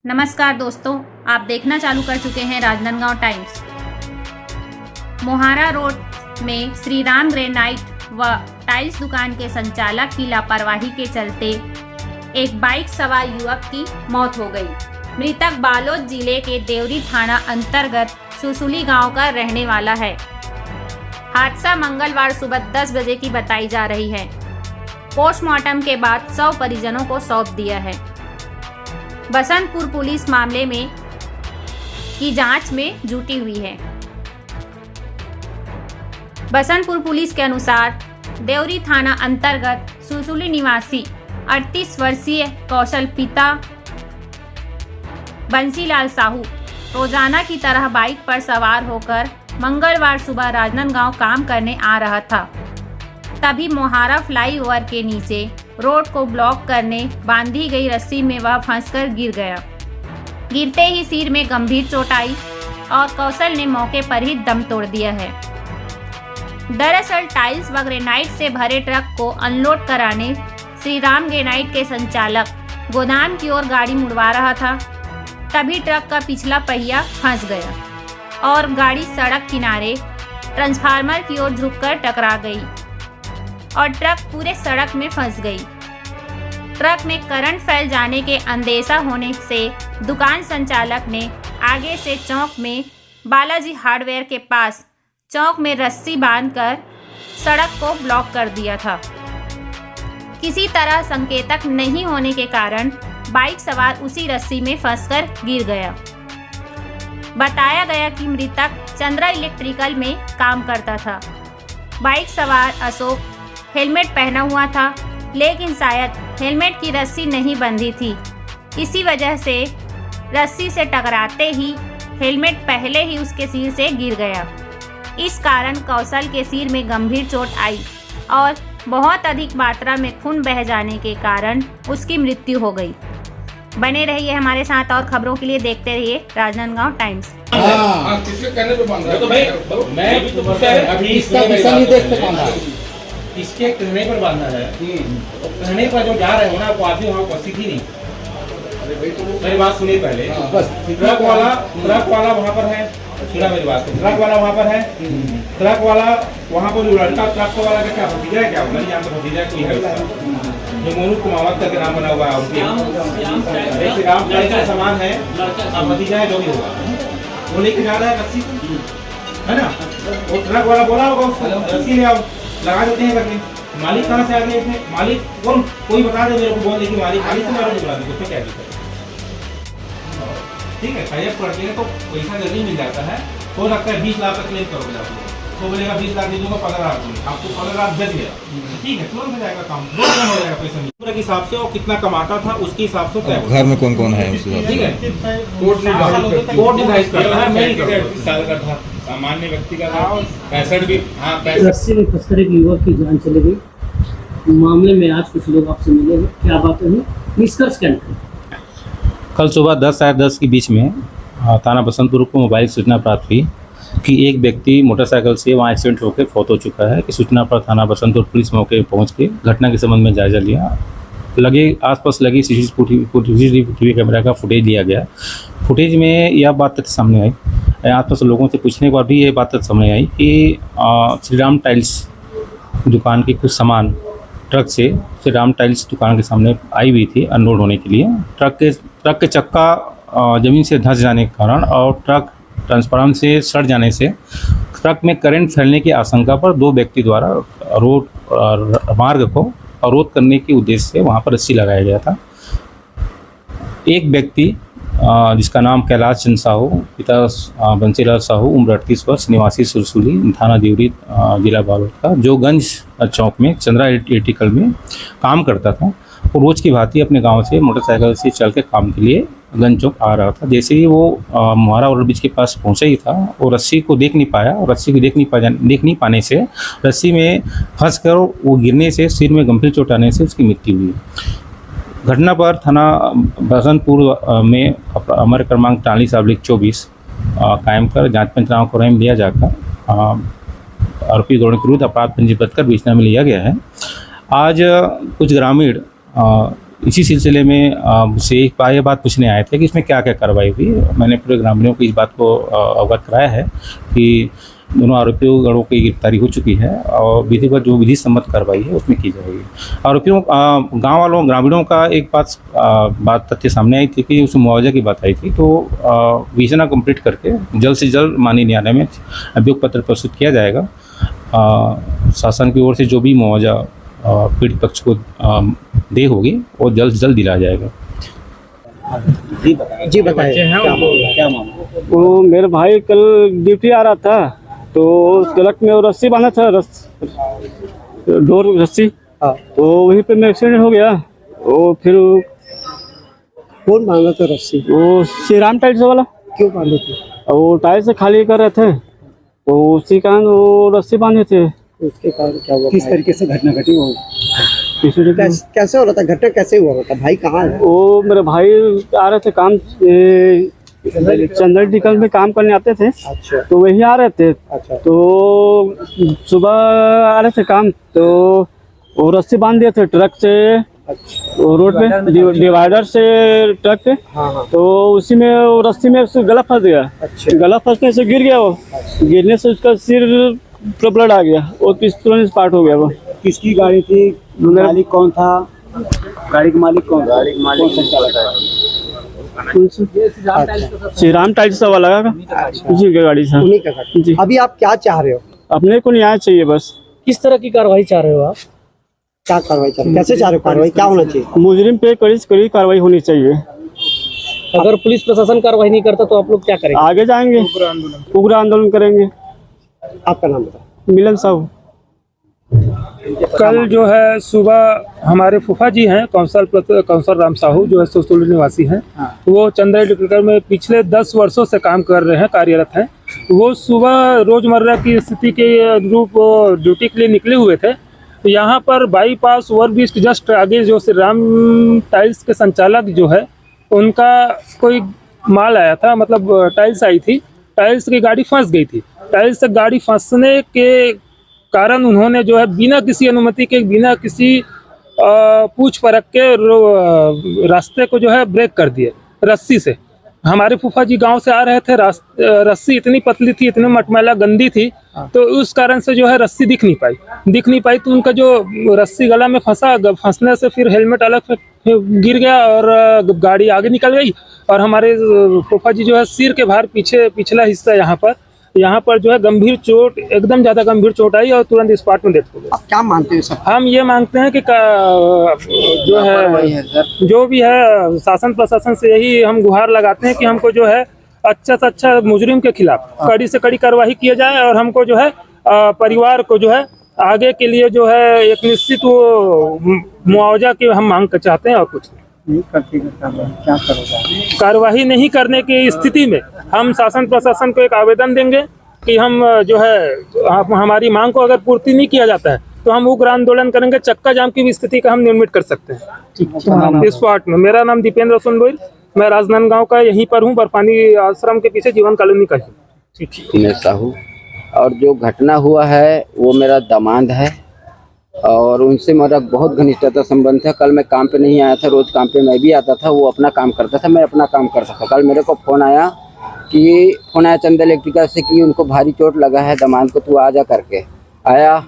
नमस्कार दोस्तों, आप देखना चालू कर चुके हैं राजनांदगांव टाइम्स। मोहारा रोड में श्री राम ग्रेनाइट व टाइल्स दुकान के संचालक की लापरवाही के चलते एक बाइक सवार युवक की मौत हो गई। मृतक बालोद जिले के देवरी थाना अंतर्गत सुसुली गांव का रहने वाला है। हादसा मंगलवार सुबह 10 बजे की बताई जा रही है। पोस्टमार्टम के बाद शव परिजनों को सौंप दिया है। बसंतपुर पुलिस मामले में की जांच में जुटी हुई है। बसंतपुर पुलिस के अनुसार देवरी थाना अंतर्गत सुसुली निवासी 38 वर्षीय कौशल पिता बंसीलाल साहू रोजाना की तरह बाइक पर सवार होकर मंगलवार सुबह राजनांदगांव काम करने आ रहा था। तभी मोहारा फ्लाईओवर के नीचे रोड को ब्लॉक करने बांधी गई रस्सी में वह फंसकर गिर गया। गिरते ही सिर में गंभीर चोट आई और कौशल ने मौके पर ही दम तोड़ दिया है। दरअसल टाइल्स व ग्रेनाइट से भरे ट्रक को अनलोड कराने श्री राम ग्रेनाइट के संचालक गोदाम की ओर गाड़ी मुड़वा रहा था। तभी ट्रक का पिछला पहिया फंस गया और गाड़ी सड़क किनारे ट्रांसफार्मर की ओर झुककर टकरा गई और ट्रक पूरे सड़क में फंस गई। ट्रक में करंट फैल जाने के अंदेशा होने से दुकान संचालक ने आगे से चौक में बालाजी हार्डवेयर के पास चौक में रस्सी बांधकर सड़क को ब्लॉक कर दिया था। किसी तरह संकेतक नहीं होने के कारण बाइक सवार उसी रस्सी में फंसकर गिर गया। बताया गया कि मृतक चंद्रा इलेक्ट्रिकल में काम करता था। बाइक सवार अशोक हेलमेट पहना हुआ था, लेकिन शायद हेलमेट की रस्सी नहीं बंधी थी। इसी वजह से रस्सी से टकराते ही हेलमेट पहले ही उसके सिर से गिर गया। इस कारण कौशल के सिर में गंभीर चोट आई और बहुत अधिक मात्रा में खून बह जाने के कारण उसकी मृत्यु हो गई। बने रहिए हमारे साथ और खबरों के लिए देखते रहिए राजनांदगांव टाइम्स। इसके कहने पर बांधा है, कहने पर जो जा रहे हो ना वो आदमी वहाँ उपस्थित ही नहीं। मेरी बात सुनिए पहले। ट्रक वाला वहाँ पर है, सुना मेरी बात। ट्रक वाला वहाँ पर है, ट्रक वाला वहाँ पर जो लड़का ट्रक वाला का क्या भतीजा है, क्या होगा नहीं जानता, भतीजा कोई है जो मोनू कुमावत का नाम बना हुआ है उनके राम का सामान है, भतीजा है जो भी होगा वो लेके जा रहा है रस्सी, है ना। वो ट्रक वाला बोला होगा उसको रस्सी ले आओ, लगा देते हैं करके। मालिक कहाँ से आ गए इसमें? मालिक कौन? कोई बता दे मेरे को, बोल दे कि मालिक तुम्हारा जो बुला दे, उसमें क्या दिक्कत है? ठीक है, टाइप करते हैं तो पैसा जल्दी मिल जाता है। हो सकता है 20 लाख का क्लेम करोगे आप लोग, तो बोलेगा 20 लाख दे दूंगा, 15 लाख दूंगा, आपको 15 लाख दे दिया, ठीक है, तुरंत हो जाएगा काम, हो जाएगा पैसा पूरे के हिसाब से। और कितना कमाता था उसके हिसाब से घर में कौन कौन है उसके ठीक है। कोर्ट निर्धारित करता है। मैं 30 साल का था, सामान्य व्यक्ति का था, 65 भी। हाँ, रस्सी में फंसकर एक युवक की जान चली गई। मामले में आज कुछ लोग आपसे मिले हैं, क्या बात है, निष्कर्ष क्या है? कल सुबह 10 साढ़े 10 के बीच में थाना बसंतपुर को मोबाइल सूचना प्राप्त हुई कि एक व्यक्ति मोटरसाइकिल से वहाँ एक्सीडेंट होकर फौत हो चुका है। कि सूचना पर थाना बसंतपुर पुलिस मौके पहुँच के घटना के संबंध में जायजा लिया। आसपास लगी सीसीटीवी कैमरा का फुटेज लिया गया। फुटेज में यह बात तथ्य सामने आई, आसपास लोगों से पूछने के बाद भी ये बात तथ्य सामने आई कि श्री राम टाइल्स दुकान के कुछ सामान ट्रक से श्री राम टाइल्स दुकान के सामने आई हुई थी अनलोड होने के लिए। ट्रक के चक्का ज़मीन से धंस जाने के कारण और ट्रक ट्रांसफार्मर से सड़ जाने से ट्रक में करंट फैलने की आशंका पर दो व्यक्ति द्वारा रोड मार्ग को अवरोध करने के उद्देश्य से वहाँ पर रस्सी लगाया गया था। एक व्यक्ति जिसका नाम कैलाश चंद साहू, पिता बंसीलाल साहू, उम्र 38 वर्ष, निवासी सुरसुली, थाना देवरी, जिला बालोद का, जो गंज चौक में चंद्रा इलेक्ट्रिकल में काम करता था। और रोज़ की भांति अपने गांव से मोटरसाइकिल से चल के काम के लिए गंज चौक आ रहा था। जैसे ही वो मोहारा ओवरब्रिज के पास पहुंचा ही था, वो रस्सी को देख नहीं पाया और रस्सी को देख नहीं पाने से रस्सी में फंस कर वो गिरने से सिर में गंभीर चोट आने से उसकी मृत्यु हुई। घटना पर थाना बसंतपुर में अमर क्रमांक 43/24 कायम कर जांच पंचनामा को लिया जाकर आरोपी गौड़ के विरुद्ध अपराध पंजीबद्ध कर विचारणा में लिया गया है। आज कुछ ग्रामीण इसी सिलसिले में मुझसे ये बात पूछने आए थे कि इसमें क्या क्या कार्रवाई हुई। मैंने पूरे ग्रामीणों को इस बात को अवगत कराया है कि दोनों आरोपियों गणों की गिरफ्तारी हो चुकी है और विधिवत जो विधि सम्मत कार्रवाई है उसमें की जाएगी। आरोपियों गांव वालों ग्रामीणों का एक बात तथ्य सामने आई थी कि उसमें मुआवजा की बात आई थी, तो विवेचना कंप्लीट करके जल्द से जल्द माननीय न्यायालय में अभियोग पत्र प्रस्तुत किया जाएगा। शासन की ओर से जो भी मुआवजा पीड़ित पक्ष को दे होगी वो जल्द से जल्द दिलाया जाएगा। जी बताइए क्या मामला? वो मेरे भाई कल ड्यूटी आ रहा था तो तिलक में वो रस्सी बांधा था, डोर रस्सी। हाँ। तो वहीं पे मैं एक्सीडेंट हो गया। वो फिर कौन बांधा था रस्सी? वो श्री राम टाइल्स वाला। क्यों बांधे थे? वो टाइल्स से खाली कर रहे थे तो उसी कारण वो रस्सी बांधे थे। उसके कारण क्या हुआ? किस तरीके से घटना घटी? वो कैसे हो रहा था? घटना कैसे हुआ था? भाई कहाँ है? वो मेरे भाई आ रहे थे काम, चंदन टिकल में काम करने आते थे। अच्छा। तो वही आ रहे थे। अच्छा। तो सुबह आ रहे थे काम तो वो रस्सी बांध दिए थे ट्रक से। अच्छा। रोड पे डिवाइडर से ट्रक पे। हाँ। तो उसी में वो रस्सी में उसका गला फंस गया। अच्छा। गला फंसने से गिर गया वो। गिरने से उसका सिर पर ब्लड आ गया और तुरंत स्पार्ट हो गया वो। किसकी गाड़ी थी? मालिक कौन था? गाड़ी का मालिक कौन? गाड़ी का मालिक श्री राम टाइल्स वाला लगा उसी की गाड़ी था। उन्हीं का गाड़ी। जी। अभी आप क्या चाह रहे हो? अपने को न्याय चाहिए बस। किस तरह की कार्रवाई चाह रहे हो आप? क्या कार्रवाई चाह रहे हो? कैसे चाह रहे हो? कार्रवाई क्या होना चाहिए? मुजरिम पे कड़ी से कड़ी कार्रवाई होनी चाहिए। अगर पुलिस प्रशासन कार्रवाई नहीं करता तो आप लोग क्या करेंगे? आगे जाएंगे, उग्र आंदोलन करेंगे। आपका नाम बताओ। मिलन साहू। कल जो है सुबह हमारे फूफा जी हैं कौंसल राम साहू जो है सोसोली निवासी हैं। वो चंद्रा इलेक्ट्रिकल में पिछले 10 वर्षों से काम कर रहे हैं, कार्यरत हैं। वो सुबह रोजमर्रा की स्थिति के अनुरूप ड्यूटी के लिए निकले हुए थे। तो यहाँ पर बाईपास ओवरब्रिज के जस्ट आगे जो श्री राम टाइल्स के संचालक जो है उनका कोई माल आया था, मतलब टाइल्स आई थी। टाइल्स की गाड़ी फंस गई थी। टाइल्स से गाड़ी फंसने के कारण उन्होंने जो है बिना किसी अनुमति के, बिना किसी पूछ परख के रास्ते को जो है ब्रेक कर दिए रस्सी से। हमारे फूफा जी गांव से आ रहे थे, रस्सी इतनी पतली थी, इतनी मटमैला गंदी थी, तो उस कारण से जो है रस्सी दिख नहीं पाई। तो उनका जो रस्सी गला में फंसने से फिर हेलमेट अलग गिर गया और गाड़ी आगे निकल गई। और हमारे फूफा जी जो है सिर के भार पिछला हिस्सा यहाँ पर जो है गंभीर चोट, एकदम ज़्यादा गंभीर चोट आई और तुरंत स्पॉट में डेथ हो गई। आप क्या मानते हैं सर? हम ये मांगते हैं कि जो है जो भी है शासन प्रशासन से यही हम गुहार लगाते हैं कि हमको जो है अच्छा से अच्छा मुजरिम के खिलाफ कड़ी से कड़ी कार्रवाई किया जाए और हमको जो है परिवार को जो है आगे के लिए जो है एक निश्चित वो मुआवजा की हम मांग कर चाहते हैं और कुछ नहीं। क्या करोगे? कार्रवाई नहीं करने की स्थिति में हम शासन प्रशासन को एक आवेदन देंगे कि हम जो है हमारी मांग को अगर पूर्ति नहीं किया जाता है तो हम उग्र आंदोलन करेंगे। चक्का जाम की भी स्थिति का हम निर्मित कर सकते हैं इस स्पॉट में। मेरा नाम दीपेंद्र सोनबोइल, मैं राजनांदगांव का यहीं पर हूँ, बर्फानी आश्रम के पीछे जीवन कॉलोनी का हूँ। दिनेश साहू। और जो घटना हुआ है वो मेरा दामाद है और उनसे मेरा बहुत घनिष्ठता संबंध है। कल मैं काम पे नहीं आया था, रोज काम पे मैं भी आता था, वो अपना काम करता था, मैं अपना काम करता था। कल मेरे को फोन आया चंदा इलेक्ट्रिकल से कि उनको भारी चोट लगा है, दामाद को तू आ जा करके। आया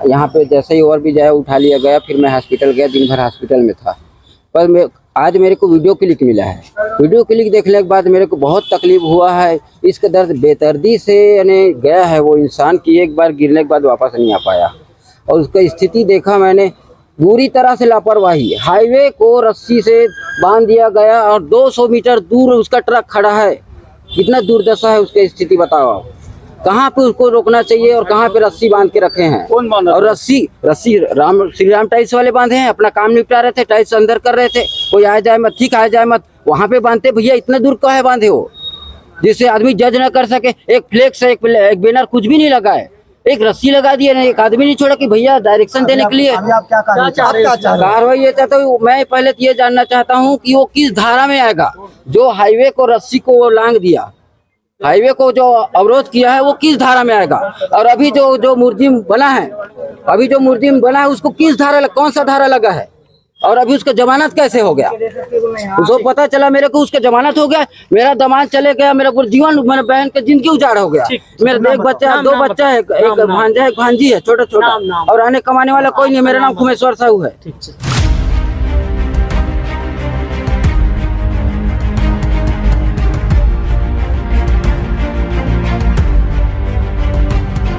यहाँ पे, जैसे ही और भी जाया उठा लिया गया। फिर मैं हॉस्पिटल गया, दिन भर हॉस्पिटल में था। पर आज मेरे को वीडियो क्लिक मिला है। वीडियो क्लिक देखने के बाद मेरे को बहुत तकलीफ हुआ है। इसका दर्द बेदर्दी से यानी गया है वो इंसान की एक बार गिरने के बाद वापस नहीं आ पाया। और उसका स्थिति देखा मैंने, बुरी तरह से लापरवाही। हाईवे को रस्सी से बांध दिया गया और 200 मीटर दूर उसका ट्रक खड़ा है। कितना दुर्दशा है उसकी स्थिति बताओ आप। कहाँ पे उसको रोकना चाहिए और कहाँ पे रस्सी बांध के रखे हैं। और रस्सी श्री राम टाइल्स वाले बांधे हैं, अपना काम निपटा रहे थे, टाइल्स अंदर कर रहे थे। कोई आया जाए मत, ठीक आया जाए मत, वहाँ पे बांधते। भैया इतना दूर कहाँ है बांधे हो जिससे आदमी जज न कर सके। एक फ्लेक्स, एक बैनर, कुछ भी नहीं लगा है। एक रस्सी लगा दी है, एक आदमी नहीं छोड़ा कि भैया डायरेक्शन देने के लिए। कार्रवाई ये चाहता हूँ मैं। पहले तो ये जानना चाहता हूँ कि वो किस धारा में आएगा। जो हाईवे को रस्सी को लांग दिया, हाईवे को जो अवरोध किया है, वो किस धारा में आएगा। और अभी जो मुर्जिम बना है, उसको किस धारा, कौन सा धारा लगा है। और अभी उसका जमानत कैसे हो गया? उसको पता चला मेरे को उसका जमानत हो गया, मेरा दामाद चले गया, मेरा पूरा जीवन, मेरे बहन का जिंदगी उजाड़ हो गया। मेरा एक बच्चा, दो बच्चा है, एक भांजा है, एक भांजी है, छोटा छोटा, और आने कमाने वाला कोई नहीं। मेरा नाम खुमेश्वर साहू है।